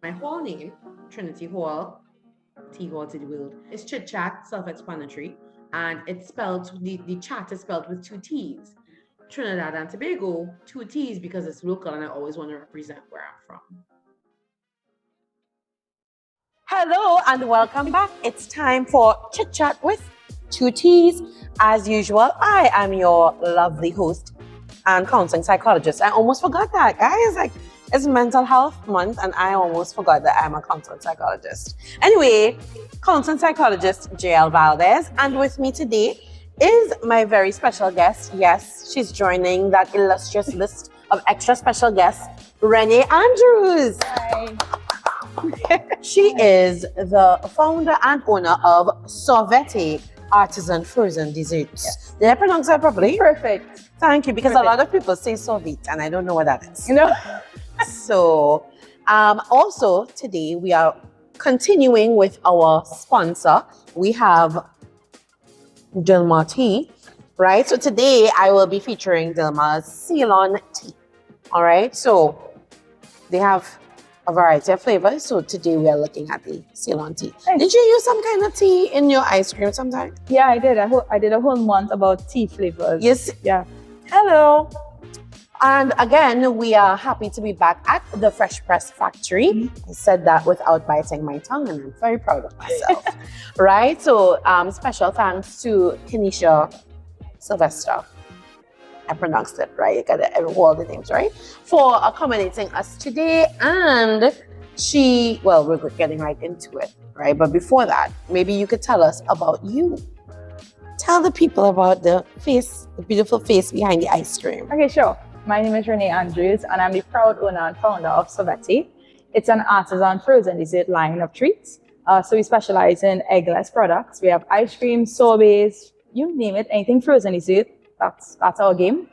My hall name, Trinity Hall, Tea Hall to the World, is Chit Chat, self-explanatory, and it's spelled, the chat is spelled with 2 T's. Trinidad and Tobago, 2 T's because it's local and I always want to represent where I'm from. Hello and welcome back. It's time for Chit Chat with 2 T's. As usual, I am your lovely host and counseling psychologist. I almost forgot that, guys. Like, it's Mental Health Month and I almost forgot that I'm a counseling psychologist. Anyway, counseling psychologist jvaldez, and with me today is my very special guest. Yes, she's joining that illustrious list of extra special guests, Renee Andrews. Hi. She is the founder and owner of Sorvete, Artisan frozen desserts. Yes. Did I pronounce that properly? Perfect. Thank you, because Perfect. a lot of people say Sorvete and I don't know what that is. You know, So, also today we are continuing with our sponsor. We have Dilmah tea, right? So today I will be featuring Dilmah's Ceylon tea. All right, so they have a variety of flavors. So today we are looking at the Ceylon tea. Nice. Did you use some kind of tea in your ice cream sometime? yeah, I did. I did a whole month about tea flavors. Yes. Yeah. Hello. And again, we are happy to be back at the Fresh Press Factory. I said that without biting my tongue, and I'm very proud of myself. Right? So, special thanks to Kenisha Sylvester. I pronounced it right. You got all the names right, for accommodating us today. And we're getting right into it, right? But before that, maybe you could tell us about you. Tell the people about the beautiful face behind the ice cream. Okay, sure. My name is Renee Andrews, and I'm the proud owner and founder of Sorvete. It's an artisan frozen dessert line of treats. So we specialize in eggless products. We have ice cream, sorbets, you name it, anything frozen dessert. That's our game.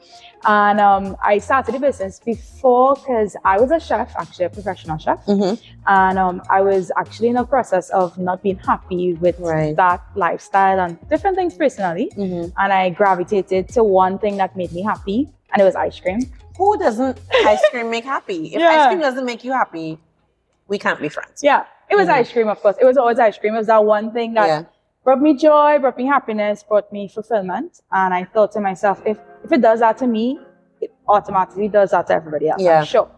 And I started the business before because I was a chef, actually a professional chef. Mm-hmm. And I was actually in a process of not being happy with that lifestyle and different things personally. Mm-hmm. And I gravitated to one thing that made me happy, and it was ice cream. Who doesn't ice cream make happy? If Yeah. ice cream doesn't make you happy, we can't be friends. Yeah, it was Mhm. ice cream, of course. It was always ice cream. It was that one thing that brought me joy, brought me happiness, brought me fulfillment. And I thought to myself, if it does that to me, it automatically does that to everybody else. Yeah. I'm sure.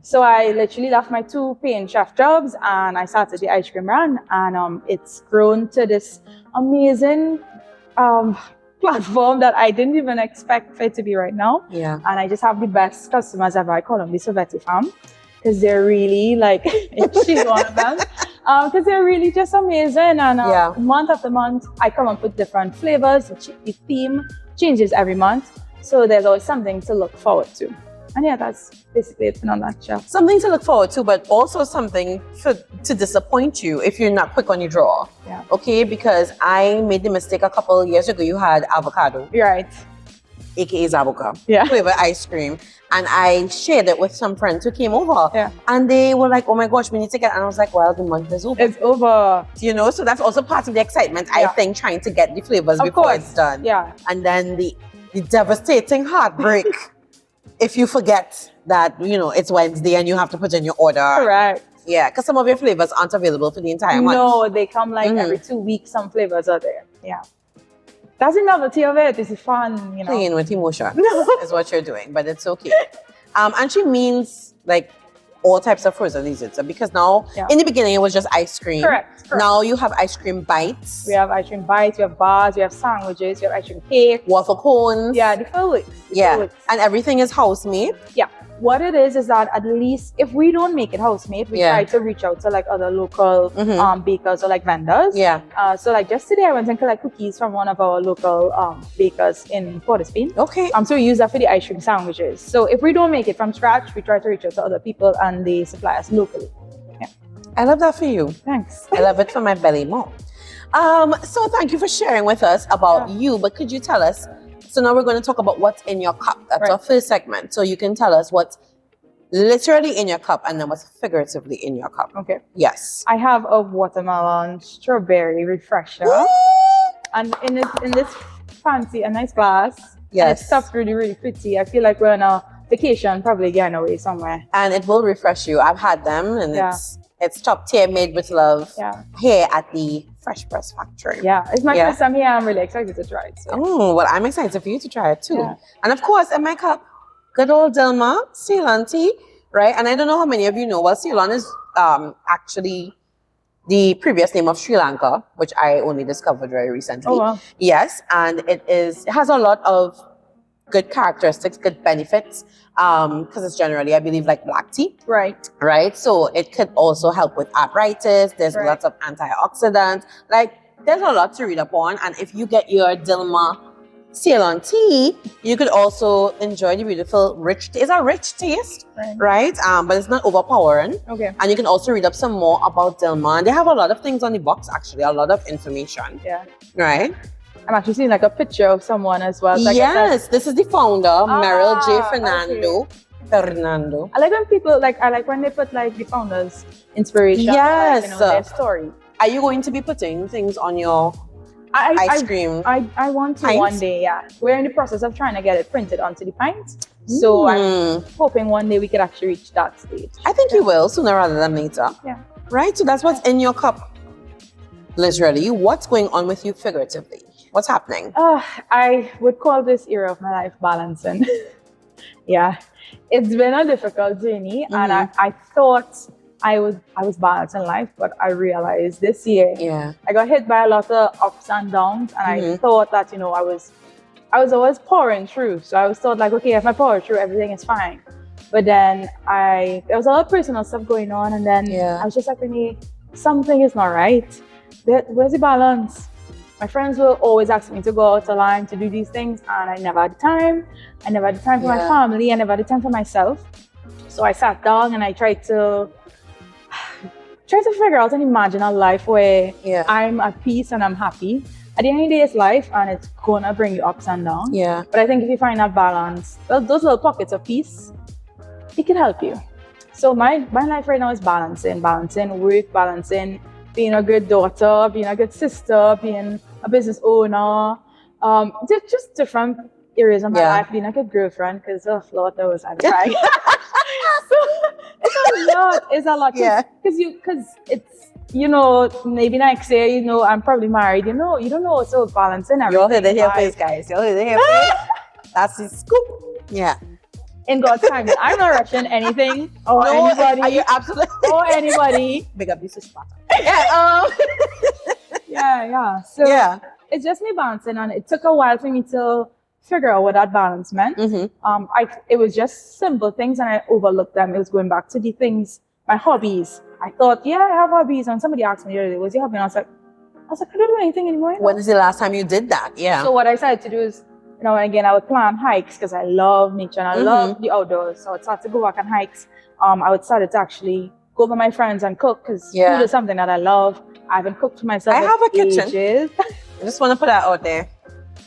So I literally left my 2 paying chef jobs and I started the ice cream run. And it's grown to this amazing platform that I didn't even expect for it to be right now. Yeah. And I just have the best customers ever. I call them the Sorvete fam, because they're really like, she's one of them. Because they're really just amazing. And month after month, I come up with different flavors. The theme changes every month. So there's always something to look forward to. And yeah, that's basically it in a nutshell. Something to look forward to, but also something to disappoint you if you're not quick on your draw. Yeah. Okay, because I made the mistake a couple of years ago. You had avocado, You're right. aka Zabuka, Yeah. flavor ice cream. And I shared it with some friends who came over. Yeah. And they were like, oh my gosh, we need to get, and I was like, well, the month is over. It's over. You know, so that's also part of the excitement, I think, trying to get the flavors Of before course. it's done. Yeah. And then the devastating heartbreak if you forget that, it's Wednesday and you have to put in your order. Correct. Yeah, because some of your flavors aren't available for the entire month. No, they come like every 2 weeks, some flavors are there. Yeah. That's the novelty of it. It's fun, Playing with emotion is what you're doing, but it's okay. And she means like all types of frozen desserts, because now in the beginning it was just ice cream. Correct. Now you have ice cream bites. We have ice cream bites, we have bars, we have sandwiches, we have ice cream cake. Waffle cones. Yeah, the full weeks. And everything is house made. Yeah. What it is that at least if we don't make it house made, we try to reach out to like other local bakers or like vendors. Yeah. So like just today I went and collect cookies from one of our local bakers in Port of Spain. Okay. So we use that for the ice cream sandwiches. So if we don't make it from scratch, we try to reach out to other people and the suppliers locally. Yeah. I love that for you. Thanks. I love it for my belly more. So thank you for sharing with us about you, but could you tell us, so now we're going to talk about what's in your cup. That's our first segment. So you can tell us what's literally in your cup and then what's figuratively in your cup. Okay. Yes. I have a watermelon strawberry refresher. And in this fancy and nice glass. Yes. And it's stuffed really, really pretty. I feel like we're on a vacation, probably getting away somewhere. And it will refresh you. I've had them and It's top tier, made with love. Yeah. Here at the Fresh Press Factory. Yeah, it's my first time here. I'm really excited to try it. So. Oh, well, I'm excited for you to try it too. Yeah. And of course, in my cup, good old Dilmah Ceylon tea, right? And I don't know how many of you know, well, Ceylon is actually the previous name of Sri Lanka, which I only discovered very recently. Oh, wow. Yes, and it has a lot of good characteristics, good benefits, because it's generally, I believe, like black tea. Right. So it could also help with arthritis. There's lots of antioxidants. Like, there's a lot to read up on. And if you get your Dilmah Ceylon tea, you could also enjoy the beautiful it's a rich taste, right? But it's not overpowering. Okay. And you can also read up some more about Dilmah. And they have a lot of things on the box, actually, a lot of information. Yeah. Right? I'm actually seeing like a picture of someone as well. Like yes, this is the founder, Meryl J. Fernando. I like when people I like when they put like the founder's inspiration. Yes. Like, their story. Are you going to be putting things on your ice cream? I want to one day, yeah. We're in the process of trying to get it printed onto the pints. So I'm hoping one day we could actually reach that stage. I think you will, sooner rather than later. Yeah. Right? So that's what's in your cup. Literally, what's going on with you figuratively? What's happening? I would call this era of my life balancing. Yeah. It's been a difficult journey, and I thought I was balancing life, but I realized this year I got hit by a lot of ups and downs, and I thought that, I was always pouring through. So I was thought like, okay, if I pour through, everything is fine. But then there was a lot of personal stuff going on, and then I was just like, Renee, something is not right. Where's the balance? My friends will always ask me to go out to line to do these things, and I never had the time. I never had the time for my family. I never had the time for myself. So I sat down and I tried to figure out and imagine a life where I'm at peace and I'm happy. At the end of the day, it's life, and it's gonna bring you ups and downs. Yeah. But I think if you find that balance, those little pockets of peace, it can help you. So my life right now is balancing work, balancing being a good daughter, being a good sister, being a business owner, just different areas of my life, being a good girlfriend, because Lord knows I'm trying. So it's a lot. Because it's, maybe next year, I'm probably married, you don't know, so balancing everything. You'll hear the hair face, guys. You'll hear the hair face. That's the scoop. Yeah. In God's time, I'm not rushing anything or anybody. Are you absolutely? Or anybody. Big up this is Yeah. So it's just me balancing, and it took a while for me to figure out what that balance meant. It was just simple things, and I overlooked them. It was going back to the things, my hobbies. I thought, I have hobbies, and somebody asked me the other day, "What's your hobby?" And I was like, I don't do anything anymore. When is the last time you did that? Yeah. So what I decided to do is, and again, I would plan hikes because I love nature and I love the outdoors. So I would start to go back on hikes. I would start to actually go with my friends and cook, because food is something that I love. I haven't cooked for myself. I have a kitchen. Ages. I just want to put that out there.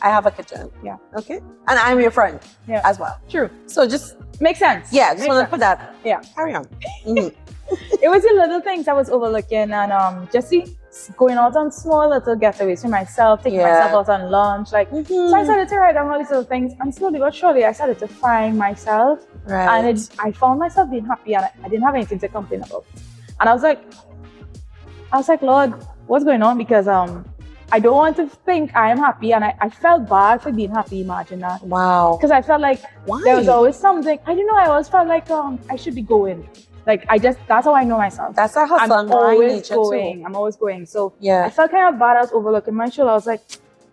I have a kitchen. Yeah. Okay. And I'm your friend as well. True. So just makes sense. Yeah, just want to put that. Yeah. Carry on. It was the little things I was overlooking, and just going out on small little getaways for myself, taking myself out on lunch. So I started to write down all these little things, and slowly but surely I started to find myself. Right. And I found myself being happy, and I didn't have anything to complain about. And I was like, Lord, what's going on? Because I don't want to think I am happy, and I felt bad for being happy. Imagine that. Wow. Because I felt like there was always something. I don't know. I always felt like I should be going. That's how I know myself. That's a hustle. I'm always going. I'm always going. So I felt kind of bad. I was overlooking my shoulder. I was like,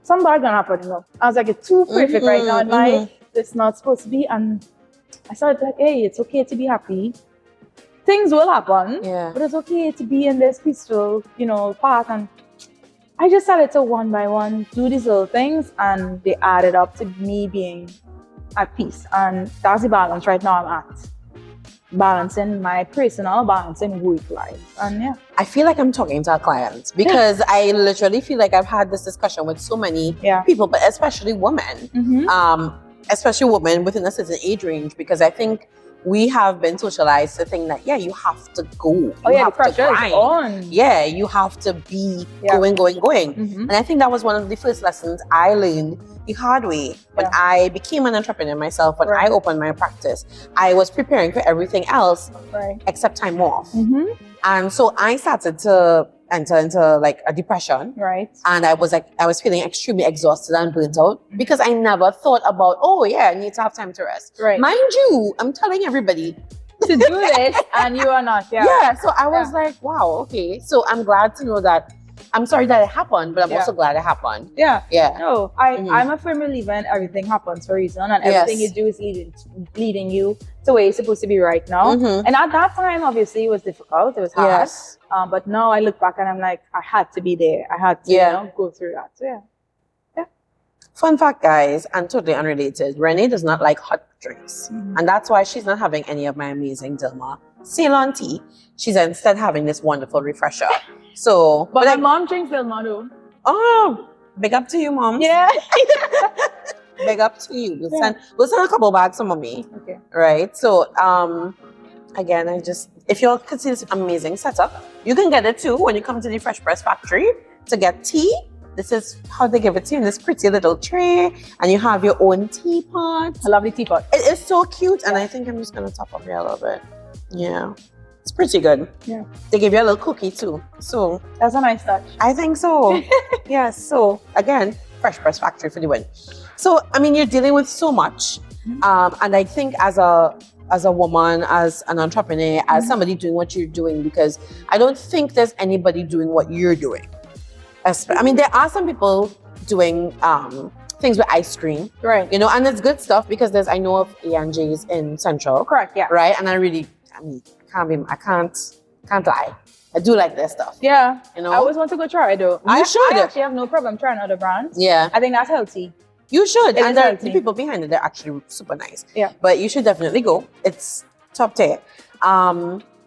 something bad gonna happen. I was like, it's too perfect right now in life. It's not supposed to be. And I started like, hey, it's okay to be happy. Things will happen. But it's okay to be in this peaceful, path. And I just started to one by one do these little things, and they added up to me being at peace. And that's the balance right now I'm at. Balancing my personal, balancing work life. And I feel like I'm talking to a client, because I literally feel like I've had this discussion with so many people, but especially women, especially women within a certain age range, because I think we have been socialized to think that you have to go. You have the pressure is on. Yeah, you have to be going. And I think that was one of the first lessons I learned the hard way when I became an entrepreneur myself. When I opened my practice, I was preparing for everything else except time off. And so I started to enter into like a depression. Right. And I was feeling extremely exhausted and burnt out because I never thought about, oh yeah, I need to have time to rest. Right. Mind you, I'm telling everybody To do this, and you are not. Yeah. Yeah, so I was like, wow, okay. So I'm glad to know that. I'm sorry that it happened, but I'm also glad it happened. Yeah. Yeah. No, I'm a firm believer in everything happens for a reason, and everything you do is leading you to where you're supposed to be right now. Mhm. And at that time, obviously, it was difficult. It was hard. Yes. But now I look back and I'm like, I had to be there. I had to, go through that. So yeah. Fun fact, guys, and totally unrelated. Renee does not like hot drinks, and that's why she's not having any of my amazing Dilmah Ceylon tea. She's instead having this wonderful refresher. So, But my mom drinks Dilmah too. Oh, big up to you, mom. Yeah. Big up to you. We'll send a couple bags to mommy. Okay. Right. So, again, if you all could see this amazing setup, you can get it too when you come to the Fresh Press Factory to get tea. This is how they give it to you in this pretty little tray, and you have your own teapot. A lovely teapot. It is so cute, and I think I'm just gonna top up here a little bit. Yeah, it's pretty good. Yeah. They give you a little cookie too, so That's a nice touch. I think so. Yes. So again, Fresh Press Factory for the win. So I mean, you're dealing with so much, and I think as a woman, as an entrepreneur, as somebody doing what you're doing, because I don't think there's anybody doing what you're doing. I mean, there are some people doing things with ice cream, Right. you know, and it's good stuff because I know of A&J's in Central, Correct. Yeah. right? And I can't lie. I do like their stuff. Yeah. You know? I always want to go try it though. You should. I actually have no problem trying other brands. Yeah. I think that's healthy. You should. It And is healthy. the people behind it, they're actually super nice. Yeah. But you should definitely go. It's top tier.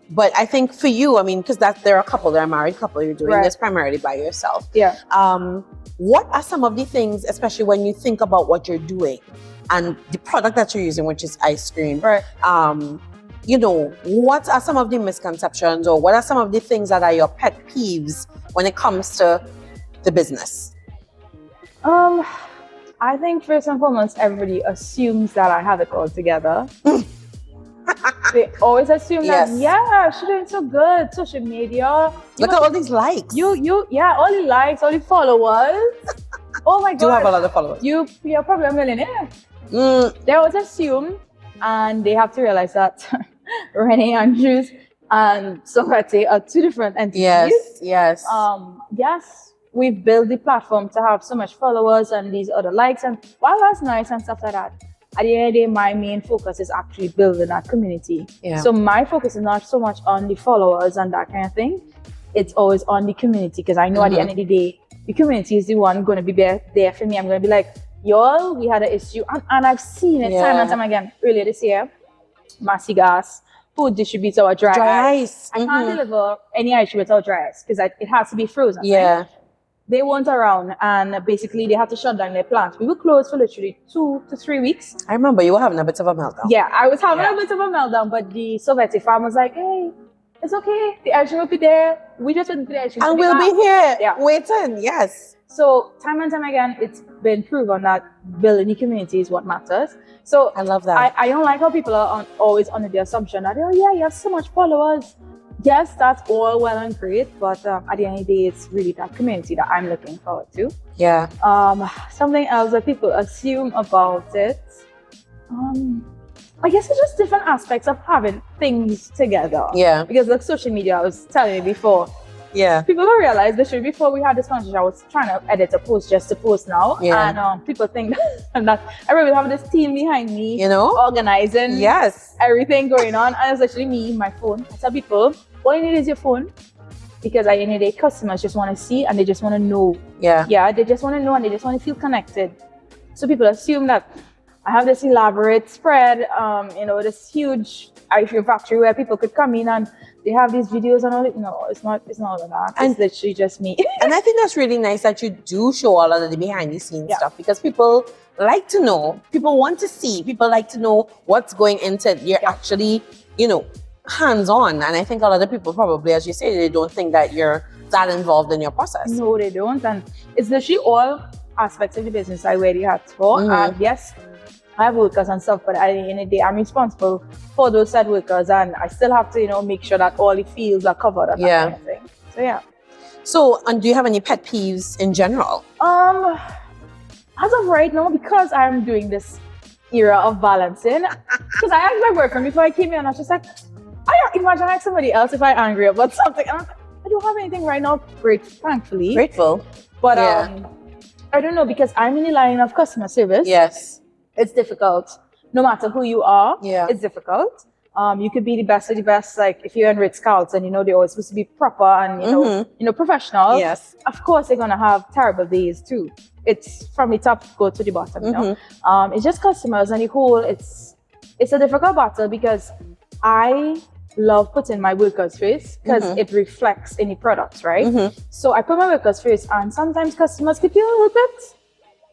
But I think for you, I mean, because they're a couple, they're a married couple, you're doing this primarily by yourself. Yeah. What are some of the things, especially when you think about what you're doing and the product that you're using, which is ice cream? Right. You know, what are some of the misconceptions, or what are some of the things that are your pet peeves when it comes to the business? I think first and foremost, everybody assumes that I have it all together. They always assume that, she's doing so good, social media. Look at all these likes. All the likes, all the followers. Oh my God. Do have a lot of followers. You're probably a millionaire. Mm. They always assume, and they have to realize that Renee Andrews and Sorvete are two different entities. Yes. Yes, we've built the platform to have so much followers and these other likes, and while that's nice and stuff like that, at the end of the day, my main focus is actually building that community. Yeah. So my focus is not so much on the followers and that kind of thing. It's always on the community, because I know at the end of the day, the community is the one going to be there for me. I'm going to be like, y'all, we had an issue. And I've seen it time and time again. Earlier this year, Massy Gas, who distributes our dry ice. I can't deliver any ice without dry ice, because it has to be frozen. Yeah. Right? They weren't around, and basically they had to shut down their plant. We were closed for literally 2 to 3 weeks. I remember you were having a bit of a meltdown. Yeah, I was having a bit of a meltdown, but the Sorvete farm was like, hey, it's okay. The ice cream will be there. We just went to the ice cream. And we'll be here waiting. Yes. So time and time again, it's been proven that building the community is what matters. So I love that. I don't like how people are always under the assumption that, oh yeah, you have so much followers. Yes, that's all well and great, but at the end of the day, it's really that community that I'm looking forward to. Yeah. Something else that people assume about it, I guess it's just different aspects of having things together. Yeah. Because like social media, I was telling you before, Yeah. people don't realize literally before we had this conversation, I was trying to edit a post just to post now. Yeah. And people think that I really have this team behind me, You know? organizing Yes. everything going on. And it's actually me, my phone. I tell people, all you need is your phone. Because at the end of the day, customers just want to see and they just want to know. Yeah. Yeah, they just want to know and they just want to feel connected. So people assume that I have this elaborate spread, this huge ice cream factory where people could come in and they have these videos and all it. No, it's not all of that. It's literally just me. And I think that's really nice that you do show all of the behind the scenes stuff, because people like to know, people want to see, people like to know what's going into it. You're actually, hands-on. And I think a lot of people probably, as you say, they don't think that you're that involved in your process. No, they don't. And it's literally all aspects of the business I wear the hats for. And yes, I have workers and stuff, but at the end of the day, I'm responsible for those said workers, and I still have to, you know, make sure that all the fields are covered and that kind of thing. So yeah. So, and do you have any pet peeves in general? As of right now, because I'm doing this era of balancing, because I asked my boyfriend before I came here, and I was just like, I don't imagine like somebody else if I'm angry about something. And I was like, I don't have anything right now, thankfully. Grateful. But I don't know, because I'm in the line of customer service. Yes. It's difficult. No matter who you are, Yeah. it's difficult. You could be the best of the best. Like if you're in Ritz-Carlton, you know, they're always supposed to be proper and, you know, professional. Yes. Of course, they're going to have terrible days too. It's from the top, go to the bottom, you know. It's just customers and the whole, it's a difficult battle, because I love putting my workers first, because it reflects in the products, right? So I put my workers first, and sometimes customers could be a little bit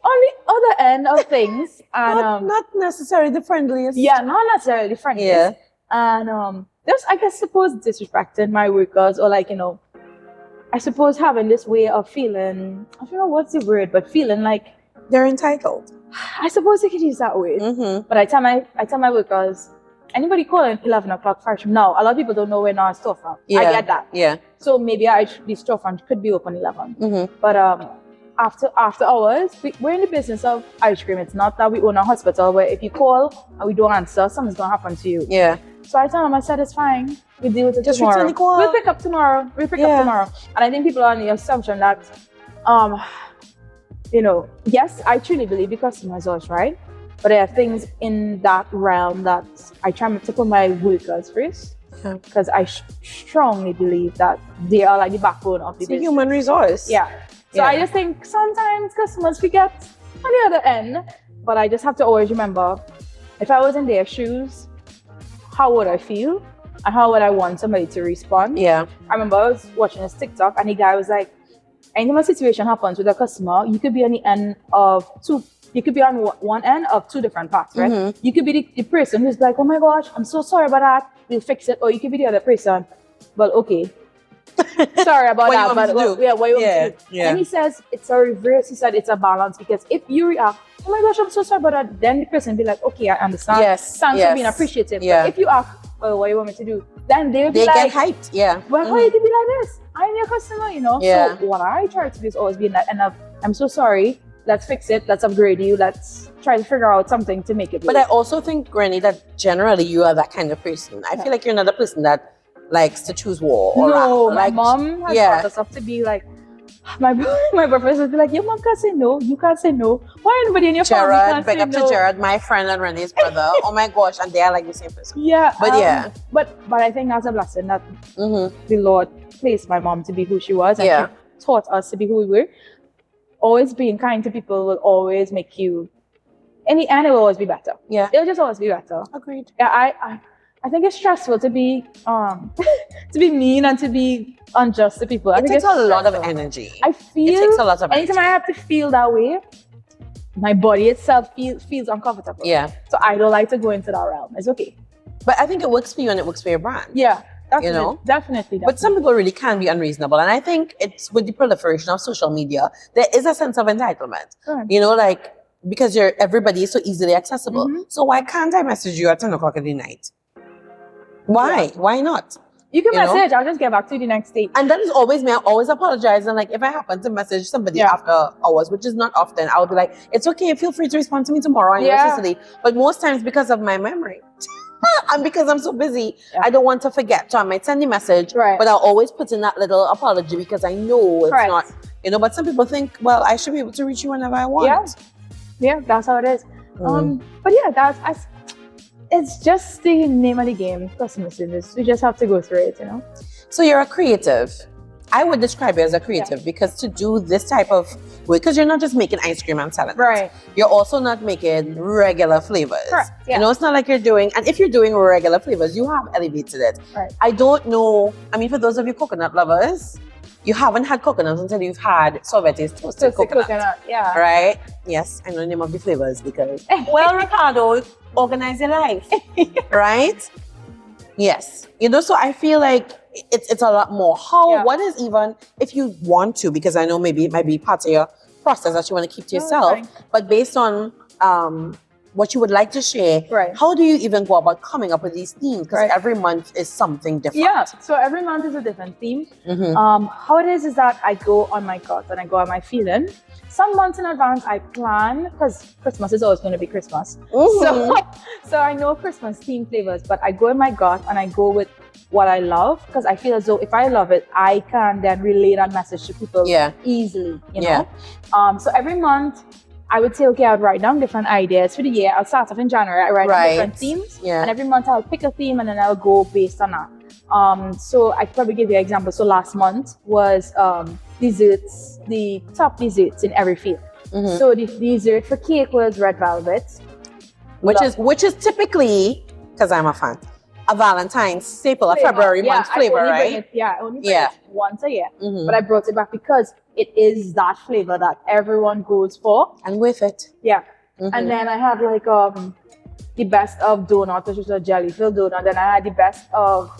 on the other end of things. And not necessarily the friendliest. yeah, not necessarily the friendliest. Yeah. And there's, I guess, suppose disrespecting my workers, or like, you know, I suppose having this way of feeling, I don't know what's the word, but feeling like they're entitled. I suppose you could use that word. But I tell my workers, anybody calling 11 o'clock fresh now, a lot of people don't know when our storefront. Yeah. I get that. Yeah. So maybe the storefront could be open 11. But after hours, we're in the business of ice cream. It's not that we own a hospital where if you call and we don't answer, something's gonna happen to you. Yeah. So I tell them, I said, it's fine. We'll deal with it Just tomorrow. return the call. We'll pick up tomorrow. And I think people are on the assumption that, you know, yes, I truly believe the customer is us, right? But there are things in that realm that I try to put my workers first, because I strongly believe that they are like the backbone of the It's a business. human resource. Yeah. So I just think sometimes customers forget on the other end, but I just have to always remember, if I was in their shoes, how would I feel? And how would I want somebody to respond? Yeah. I remember I was watching this TikTok, and the guy was like, anytime a situation happens with a customer, you could be on the end of you could be on one end of two different parts, right? You could be the person who's like, oh my gosh, I'm so sorry about that, we'll fix it. Or you could be the other person, well, okay, sorry about that, but what you want me to do? Yeah. And he says it's a reverse. He said it's a balance, because if you react, oh my gosh, I'm so sorry about that, then the person be like, okay, I understand. Yes. Thanks for being appreciative. Yeah. But if you ask, well, what you want me to do? Then they'll be They like, get hyped. Yeah. well, how you can be like this? I'm your customer, you know? Yeah. So what I try to do is always be in that end of, I'm so sorry, let's fix it, let's upgrade you, let's try to figure out something to make it work. But I also think, Renee, that generally you are that kind of person. I feel like you're not a person that likes to choose war. Or no, my like, mom has taught us up to be like, my boyfriend would be like, your mom can't say no, you can't say no. Why anybody in your family can't big say up no? to Jared, my friend and Renee's brother. Oh my gosh, and they are like the same person. Yeah. But But I think that's a blessing that the Lord placed my mom to be who she was, and she taught us to be who we were. Always being kind to people will always make you, in the end, it will always be better. Yeah. It'll just always be better. Agreed. Yeah, I think it's stressful to be to be mean and to be unjust to people. It takes a lot of energy. I feel it takes a lot of energy. anytime I have to feel that way, my body itself feels uncomfortable. Yeah. So I don't like to go into that realm. It's okay. But I think it works for you and it works for your brand. Yeah. Definitely, You know? definitely. But some people really can be unreasonable. And I think it's with the proliferation of social media, there is a sense of entitlement. Sure. You know, like, because everybody is so easily accessible. So why can't I message you at 10 o'clock at the night? Why? Why not? You can know? message, I'll just get back to you the next day. And that is always me. I always apologize. And like, if I happen to message somebody after hours, which is not often, I'll be like, it's okay. Feel free to respond to me tomorrow. I'm necessarily. But most times because of my memory. And because I'm so busy, I don't want to forget. So I might send the message, but I'll always put in that little apology because I know it's not, you know, but some people think, well, I should be able to reach you whenever I want. Yeah, that's how it is. But yeah, it's just the name of the game, customer service. We just have to go through it, you know? So you're a creative. I would describe you as a creative because to do this type of work, because you're not just making ice cream and selling it. You're also not making regular flavors. You know, it's not like you're doing, and if you're doing regular flavors, you have elevated it. I don't know, I mean, for those of you coconut lovers, you haven't had coconut until you've had Sorvete's toasted coconut. Right? Yes, I know the name of the flavors because, well, Ricardo, organize your life. Right? Yes. You know, so I feel like it's a lot more. What is even, if you want to, because I know maybe it might be part of your process that you want to keep to yourself, but based on what you would like to share. Right. How do you even go about coming up with these themes? Because Right. every month is something different. Yeah, so every month is a different theme. Mm-hmm. How it is that I go on my gut and I go on my feeling. Some months in advance I plan, because Christmas is always going to be Christmas. So I know Christmas theme flavors, but I go in my gut and I go with what I love, because I feel as though if I love it, I can then relay that message to people easily, you know? So every month I would say, okay, I would write down different ideas for the year. I'll start off in January, I write down different themes, and every month I'll pick a theme and then I'll go based on that. So I could probably give you an example. So last month was desserts, the top desserts in every field. So the dessert for cake was red velvet, which is typically, because I'm a fan, a Valentine's staple, a February month flavor, right? I only bring it once a year, but I brought it back because it is that flavor that everyone goes for. And with it. And then I had like the best of donut, which was a jelly-filled donut. Then I had the best of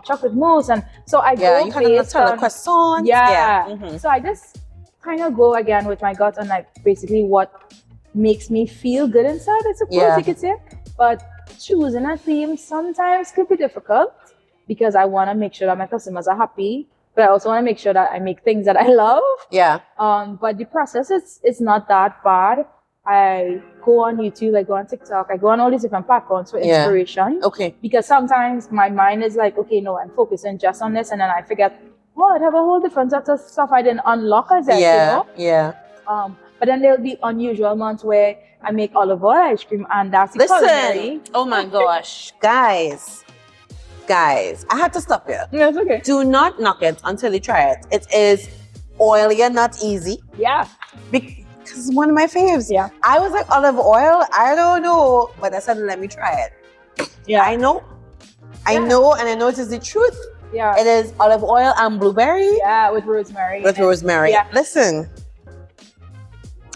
chocolate mousse, and so I go you had a Nutella croissant. So I just kind of go again with my gut and like basically what makes me feel good inside, I suppose you could say. But choosing a theme sometimes could be difficult because I want to make sure that my customers are happy, but I also want to make sure that I make things that I love. But the process is not that bad. I go on YouTube, I go on TikTok, I go on all these different platforms for inspiration. Because sometimes my mind is like, okay, no, I'm focusing just on this, and then I forget, I have a whole different set of stuff I didn't unlock as yet, you know? But then there'll be unusual months where I make olive oil ice cream, and that's the culinary. Oh my gosh, guys, I had to stop you. No, it's okay. Do not knock it until you try it. It is oily and not easy. Because it's one of my faves. I was like, olive oil, I don't know, but I said, let me try it. I know, and I know it is the truth. It is olive oil and blueberry. With rosemary. Listen.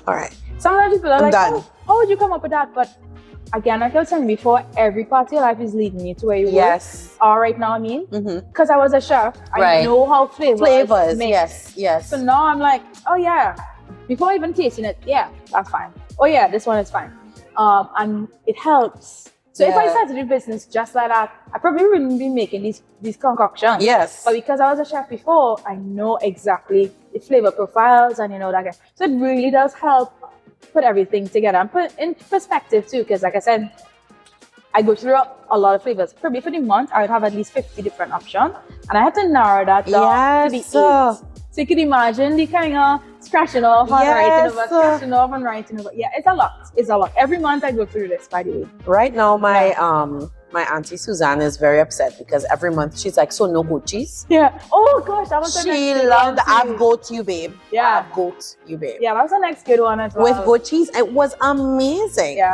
All right. Sometimes people are I'm like, done. How would you come up with that? But again, like I was saying before, every part of your life is leading you to where you are right now, because I was a chef. I know how flavors make. Yes. So now I'm like, before even tasting it, that's fine. This one is fine. And it helps. So if I started a business just like that, I probably wouldn't be making these concoctions. But because I was a chef before, I know exactly the flavor profiles and that. So it really does help put everything together and put in perspective too. Because like I said, I go through a lot of flavors. Probably for the month, I would have at least 50 different options. And I had to narrow that down to the 8. So you can imagine the kind of scratching off and writing over, scratching off and writing over. It's a lot. It's a lot. Every month I go through this, by the way. Right now, my auntie Suzanne is very upset because every month she's like, so no goat cheese. Oh gosh, that was she loved I've goat you, babe. I've goat you, babe. That was the next good one as well. With goat cheese, it was amazing.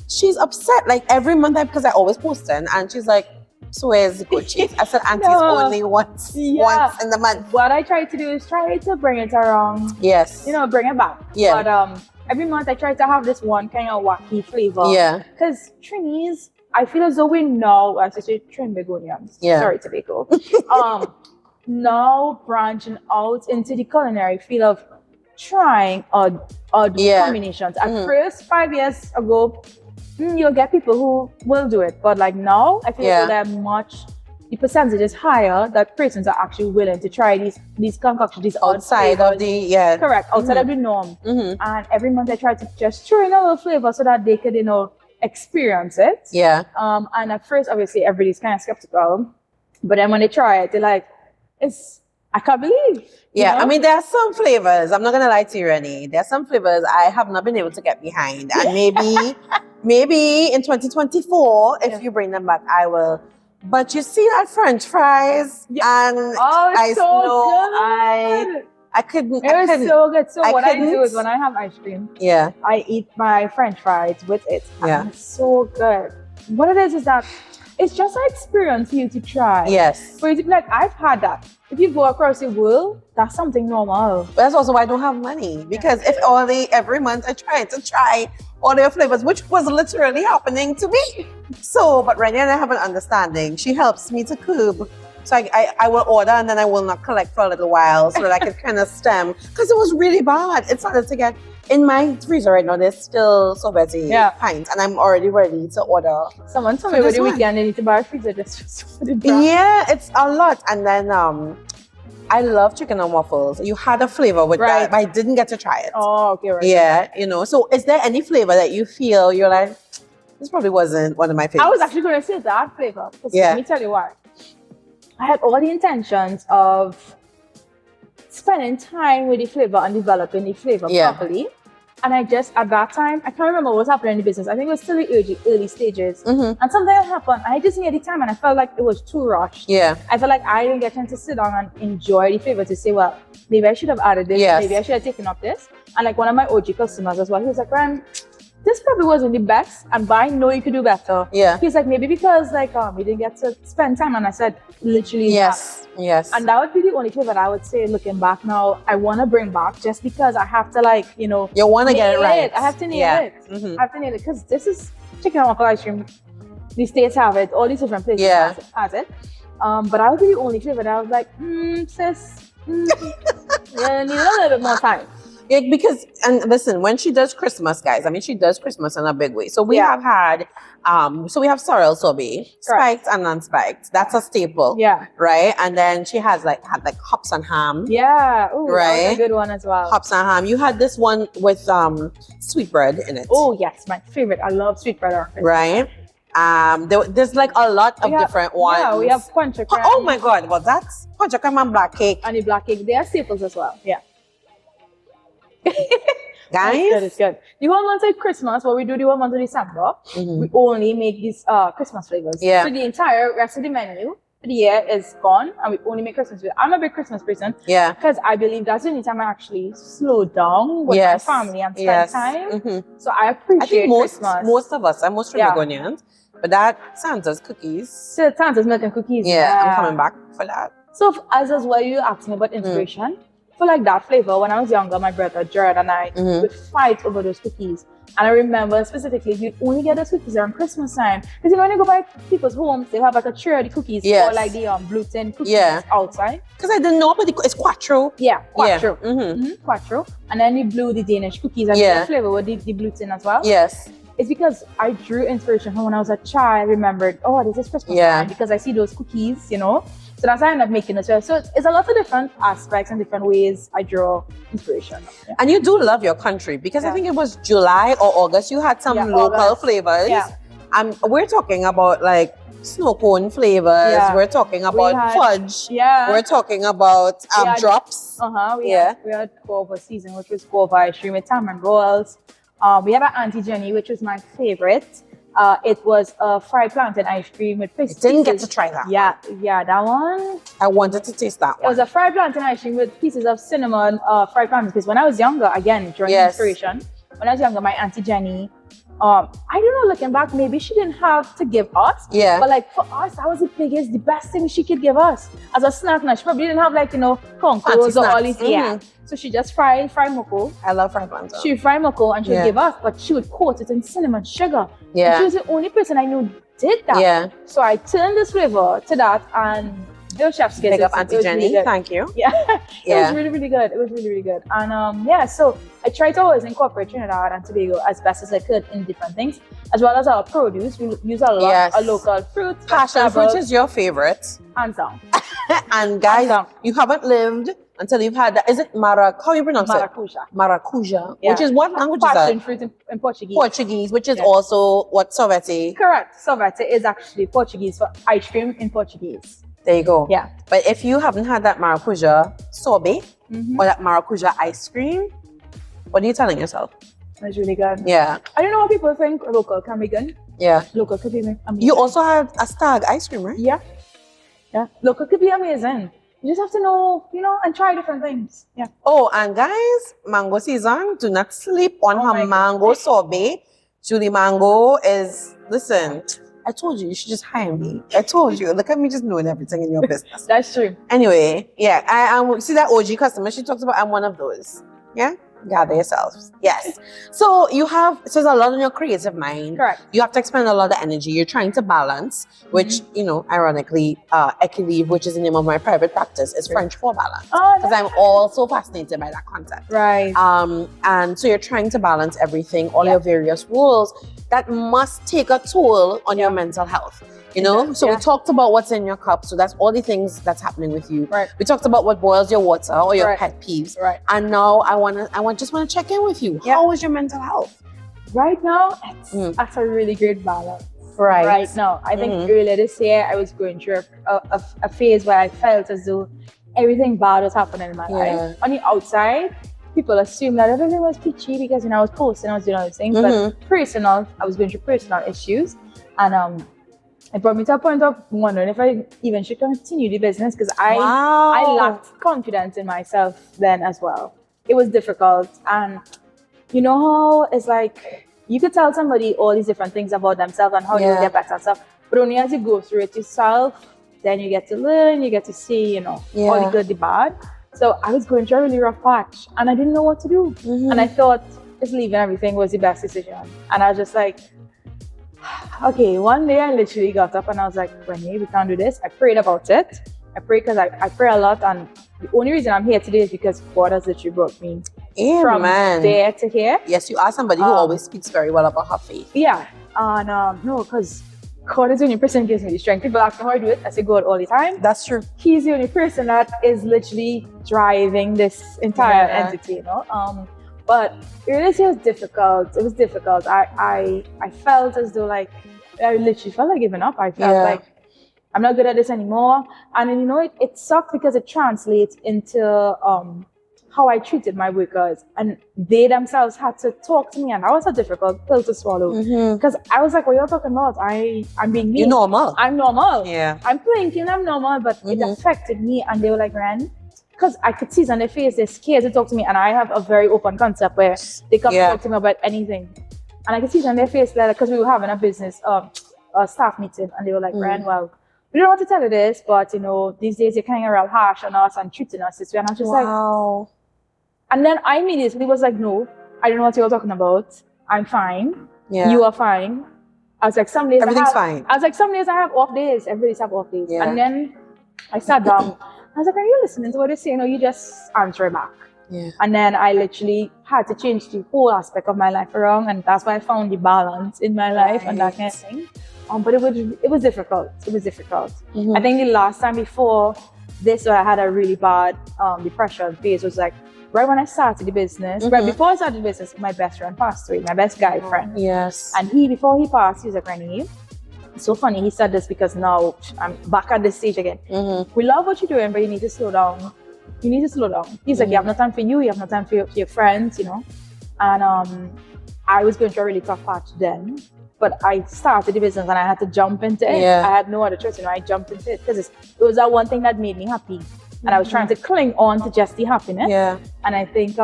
She's upset like every month because I always post it, and she's like, so where's the goat cheese? I said, auntie's only once in the month. What I try to do is try to bring it around. Bring it back. But every month I try to have this one kind of wacky flavor. Because Trinis, I feel as though we know, as I say, Trin begonias. Sorry to be cool. Now branching out into the culinary field of trying odd combinations. At first, 5 years ago, you'll get people who will do it, but like now I feel that the percentage is higher that persons are actually willing to try these concoctions, these outside of the outside of the norm. And every month I try to just throw in a little flavor so that they could experience it. And at first obviously everybody's kind of skeptical, but then when they try it, they're like, I can't believe. I mean, there are some flavors, I'm not gonna lie to you, Renee, there are some flavors I have not been able to get behind, and maybe in 2024, if you bring them back, I will. But you see that French fries, and I couldn't. It was so good. So what I do is when I have ice cream, I eat my French fries with it. And it's so good. What it is that it's just an experience for you to try. For you to be like, I've had that. If you go across the world, that's something normal. But that's also why I don't have money, because if every month I try to try all their flavors, which was literally happening to me. So, but Renee and I have an understanding. She helps me to curb. So I will order and then I will not collect for a little while so that I can kind of stem. Because it was really bad. It started to get In my freezer right now, there's still Sorvete pints, and I'm already ready to order. Someone told me over the weekend they need to buy a freezer just for the brand. Yeah, it's a lot. And then I love chicken and waffles. You had a flavor with that, but I didn't get to try it. Oh, okay, right. Yeah, you know. So is there any flavor that you feel you're like, this probably wasn't one of my favorites? I was actually going to say that flavor. Let me tell you why. I had all the intentions of spending time with the flavor and developing the flavor properly. And I just, at that time, I can't remember what was happening in the business. I think it was still the early stages. And something happened. I just needed the time and I felt like it was too rushed. Yeah. I felt like I didn't get a chance to sit down and enjoy the flavor to say, well, maybe I should have added this. Maybe I should have taken up this. And like one of my OG customers as well, he was like, Ran, this probably wasn't the best, and but I know you could do better. Yeah. He's like, maybe because like we didn't get to spend time, and I said literally yes. And that would be the only flavor that I would say, looking back now, I want to bring back, just because I have to, like, you know, you want to get it right. I have to nail it. I have to nail it, because this is chicken and waffle ice cream. The states have it, all these different places has it. But I would be the only flavor that I was like, sis, yeah, need a little bit more time. Yeah, because, and listen, when she does Christmas, guys, I mean, she does Christmas in a big way. So we have had, so we have sorrel sorbet, spiked and non-spiked. That's a staple. Yeah. Right? And then she has had hops and ham. Yeah. Ooh, right? That was a good one as well. Hops and ham. You had this one with sweetbread in it. Oh, yes. My favorite. I love sweetbread. Right? There's like a lot of different ones. Yeah, we have punch crème. Oh my God. Well, that's punch crème and black cake. And the black cake. They are staples as well. Yeah. Guys, it's good. The whole month of Christmas, what we do the whole month of December, we only make these Christmas flavors. Yeah. So the entire rest of the menu for the year is gone, and we only make Christmas flavors. I'm a big Christmas person. Yeah. Because I believe that's the only time I actually slow down with my family and spend time. So I appreciate Christmas. Most of us, I'm most Trinidadians, but that Santa's cookies. So Santa's milk and cookies. Yeah, I'm coming back for that. So as well, you asked me about inspiration. For like that flavor, when I was younger, my brother Jared and I would fight over those cookies. And I remember specifically, you'd only get those cookies around Christmas time. Because you know, when you go by people's homes, they have like a tray of the cookies or like the gluten cookies outside. Because I didn't know, but it's quattro. Yeah, quattro. Quattro. And then you blew the Danish cookies and the flavor with the gluten as well. Yes. It's because I drew inspiration from when I was a child. I remembered, oh, this is Christmas time, because I see those cookies, you know. So that's how I ended up making it. So it's a lot of different aspects and different ways I draw inspiration. Yeah. And you do love your country, because I think it was July or August, you had some local flavors. Yeah. We're talking about like snow cone flavors. Yeah. We're talking about fudge. Yeah. We're talking about drops. We had guava season, which was guava ice cream with tamarind rolls. We had an Auntie Jenny, which was my favorite. It was a fried plantain ice cream with pieces. Didn't get to try that. Yeah, that one. I wanted to taste that one. It was a fried plantain ice cream with pieces of cinnamon, fried plantain. Because when I was younger, again, during inspiration, when I was younger, my Auntie Jenny, I don't know, looking back, maybe she didn't have to give us. Yeah. But like for us, that was the best thing she could give us as a snack. Now she probably didn't have like, you know, concours or all these. Yeah. So she just fried moko. I love fried plantain. She would fry moko and she would give us, but she would coat it in cinnamon sugar. Yeah. And she was the only person I knew did that. Yeah. So I turned this flavor to that, and your chef's kiss. Big up Auntie Jenny. Really thank you. Yeah. It was really, really good. It was really, really good. And so I tried to always incorporate Trinidad and Tobago as best as I could in different things, as well as our produce. We use a lot of local fruits. Passion fruit is your favorite. Hands down. And guys, you haven't lived until you've had that. Is it how you pronounce Maracuja. it? Maracuja. Yeah. Which is what language is that? Passion fruit in Portuguese. Portuguese, which is also what Sorvete. Correct. Sorvete is actually Portuguese for ice cream in Portuguese. There you go. Yeah. But if you haven't had that maracuja sorbet or that maracuja ice cream, what are you telling yourself? It's really good. Yeah. I don't know what people think local can be good. Yeah. Local could be amazing. You also have a stag ice cream, right? Yeah. Yeah. Local could be amazing. You just have to know, and try different things. Yeah. Oh, and guys, mango season. Do not sleep on her mango sorbet. Julie Mango is, listen, I told you should just hire me. I told you. Look at me just knowing everything in your business. That's true. Anyway, yeah. I see that OG customer she talks about. I'm one of those. Yeah. Gather yourselves. Yes. So there's a lot on your creative mind. Correct. You have to expend a lot of energy. You're trying to balance, which, ironically, Equilibre, which is the name of my private practice, is French for balance. Oh, Because I'm also fascinated by that concept. Right. And so you're trying to balance everything, all Yeah. your various roles. That must take a toll on your mental health. So we talked about what's in your cup. So that's all the things that's happening with you. Right. We talked about what boils your water or your Right. pet peeves. Right. And now I just want to check in with you. Yeah. How is your mental health? Right now, it's at a really great balance. Right. Right now, I think earlier this year, I was going through a phase where I felt as though everything bad was happening in my life. On the outside, people assumed that everything was peachy because I was posting, I was doing all these things. But personal, I was going through personal issues, and it brought me to a point of wondering if I even should continue the business because I lacked confidence in myself then as well. It was difficult, and you know how it's like you could tell somebody all these different things about themselves and how they will get better and stuff, but only as you go through it yourself, then you get to learn, you get to see, all the good, the bad. So I was going through a really rough patch, and I didn't know what to do, and I thought just leaving everything was the best decision, and I was just like, okay, one day I literally got up and I was like, Renee, we can't do this. I prayed about it. I pray because I pray a lot, and the only reason I'm here today is because God has literally brought me from there to here. Yes, you are somebody who always speaks very well about her faith. Yeah, and no, because God is the only person who gives me the strength. People ask me how I do it. I say God all the time. That's true. He's the only person that is literally driving this entire entity, But this year was difficult. It was difficult. I felt as though I literally felt like giving up. I felt like I'm not good at this anymore. And it sucked because it translates into how I treated my workers. And they themselves had to talk to me, and that was a difficult pill to swallow. Because I was like, what are you talking about? I'm being me. You're normal. I'm normal. Yeah. I'm thinking I'm normal, but it affected me. And they were like, Ren, because I could see it on their face, they're scared to talk to me, and I have a very open concept where they come to talk to me about anything, and I could see it on their face because we were having a business a staff meeting, and they were like, Ren, well, we don't want to tell you this, but these days you're kind of real harsh on us and treating us this way, and I'm just like, and then I immediately was like, no, I don't know what you're talking about. I'm fine. You are fine. I was like, some days everything's fine. I was like, some days I have off days. Everybody's have off days, and then I sat down. I was like, are you listening to what they're saying, or you just answer back? Yeah. And then I literally had to change the whole aspect of my life around, and that's why I found the balance in my life and that kind of thing. But it was difficult. It was difficult. I think the last time before this, where I had a really bad depression phase, was like right when I started the business. Right before I started the business, my best friend passed away. My best guy friend. Yes. And before he passed, he was like, Renee, it's so funny he said this because now I'm back at this stage again. We love what you're doing, but you need to slow down. You need to slow down. He's like, you have no time for you have no time for your friends, And I was going through a really tough patch then, but I started the business and I had to jump into it. I had no other choice, I jumped into it because it was that one thing that made me happy, and I was trying to cling on to just the happiness. And I think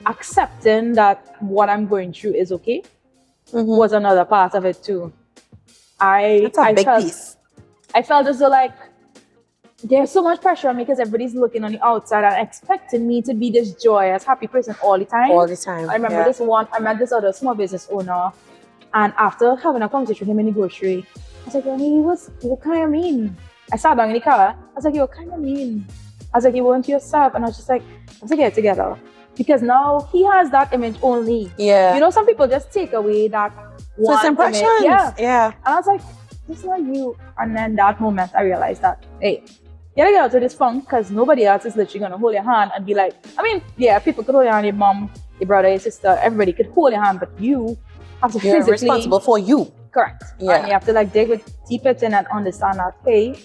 accepting that what I'm going through is okay was another part of it too. That's a big piece. I felt as though there's so much pressure on me because everybody's looking on the outside and expecting me to be this joyous, happy person all the time. All the time. I remember I met this other small business owner, and after having a conversation with him in the grocery, I was like, you were kind of mean. I sat down in the car. I was like, you were kind of mean. I was like, you weren't yourself. And I was just like, let's get it together. Because now he has that image only. Some people just take away that first impression. And I was like, this is not you. And then that moment I realized that, hey, you gotta get out of this funk because nobody else is literally gonna hold your hand and be like, people could hold your hand, your mom, your brother, your sister, everybody could hold your hand, but you have to physically responsible for you. Correct. And you have to dig deep it in and understand that, hey,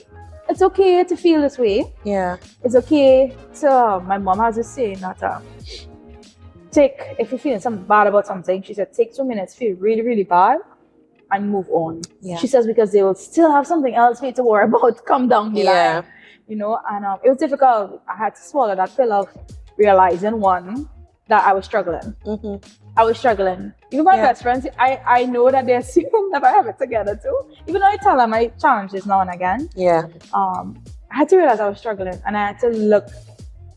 it's okay to feel this way. It's okay to, my mom has this saying that if you're feeling something bad about something, she said, take 2 minutes, feel really, really bad, and move on. She says, because they will still have something else for you to worry about come down the line. And it was difficult. I had to swallow that pill of realizing, one, that I was struggling. I was struggling. Even my best friends, I know that they assume that I have it together too. Even though I tell them my challenges now and again. I had to realize I was struggling, and I had to look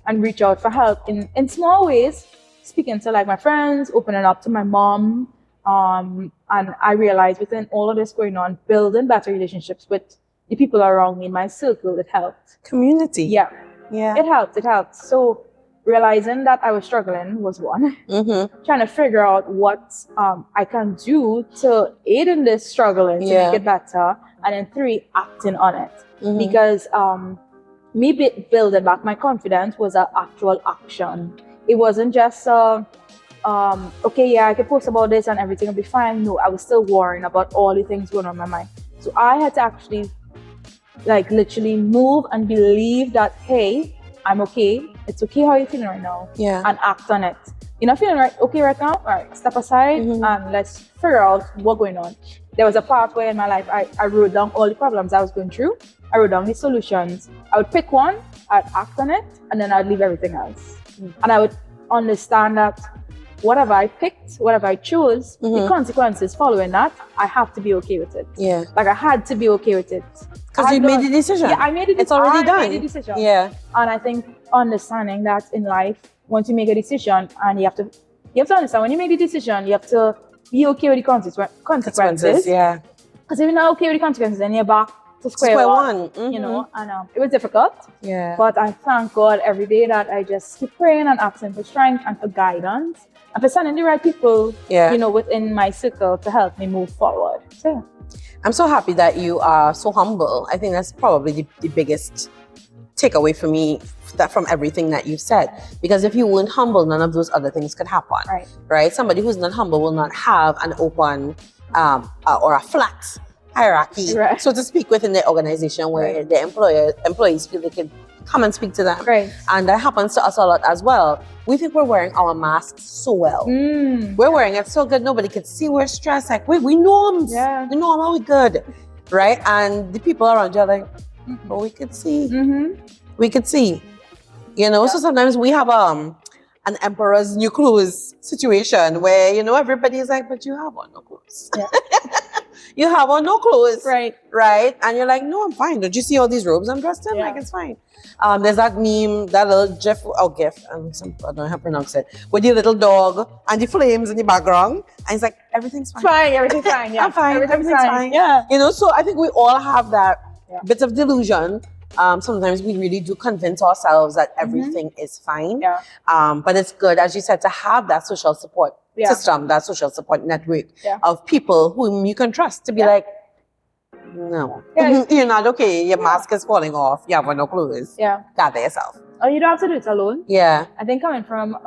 and reach out for help in small ways. speaking to like my friends, opening up to my mom. And I realized within all of this going on, building better relationships with the people around me in my circle, it helped. Community. Yeah. Yeah. It helped. So realizing that I was struggling was one. Trying to figure out what I can do to aid in this struggle and to make it better. And then 3, acting on it. Because me building back my confidence was an actual action. It wasn't just okay, yeah, I can post about this and everything will be fine. No, I was still worrying about all the things going on in my mind. So I had to actually like literally move and believe that, hey, I'm okay. It's okay how you're feeling right now. Yeah. And act on it. You're not feeling okay right now? All right, step aside and let's figure out what's going on. There was a part where in my life I wrote down all the problems I was going through. I wrote down the solutions. I would pick one, I'd act on it, and then I'd leave everything else. And I would understand that whatever I picked, whatever I chose, the consequences following that, I have to be okay with it. Yeah. Like I had to be okay with it. Because you made the decision. Yeah, I made it. It's already done. I made the decision. Yeah. And I think understanding that in life, once you make a decision, and you have to understand when you make the decision, you have to be okay with the consequences. Yeah. Because if you're not okay with the consequences, then you're back to square one. You know, and it was difficult. Yeah. But I thank God every day that I just keep praying and asking for strength and for guidance and for sending the right people, you know, within my circle to help me move forward. So yeah. I'm so happy that you are so humble. I think that's probably the biggest takeaway for me from everything that you've said. Because if you weren't humble, none of those other things could happen. Right? Somebody who's not humble will not have an open or a flat hierarchy, so to speak, within the organization where the employees feel they can come and speak to them. And that happens to us a lot as well. We think we're wearing our masks so well. We're wearing it so good, nobody can see we're stressed. Like, we know them. We know them, are we good? Right? And the people around you are like, but we could see. We could see. You know, so sometimes we have an emperor's new clothes situation where, you know, everybody's like, but you have on no clothes. You have on no clothes. Right? And you're like, no, I'm fine. Don't you see all these robes I'm dressed in? Like, it's fine. There's that meme, that little GIF, I don't know how to pronounce it, with the little dog and the flames in the background. And it's like, everything's fine. Everything's fine. Yeah. I'm fine. Everything's fine. Yeah. You know, so I think we all have that bit of delusion. Sometimes we really do convince ourselves that everything is fine. But it's good, as you said, to have that social support system, that social support network of people whom you can trust to be like, no, you're not okay. Your mask is falling off. You have no clothes. Gather yourself. Oh, you don't have to do it alone. I think coming from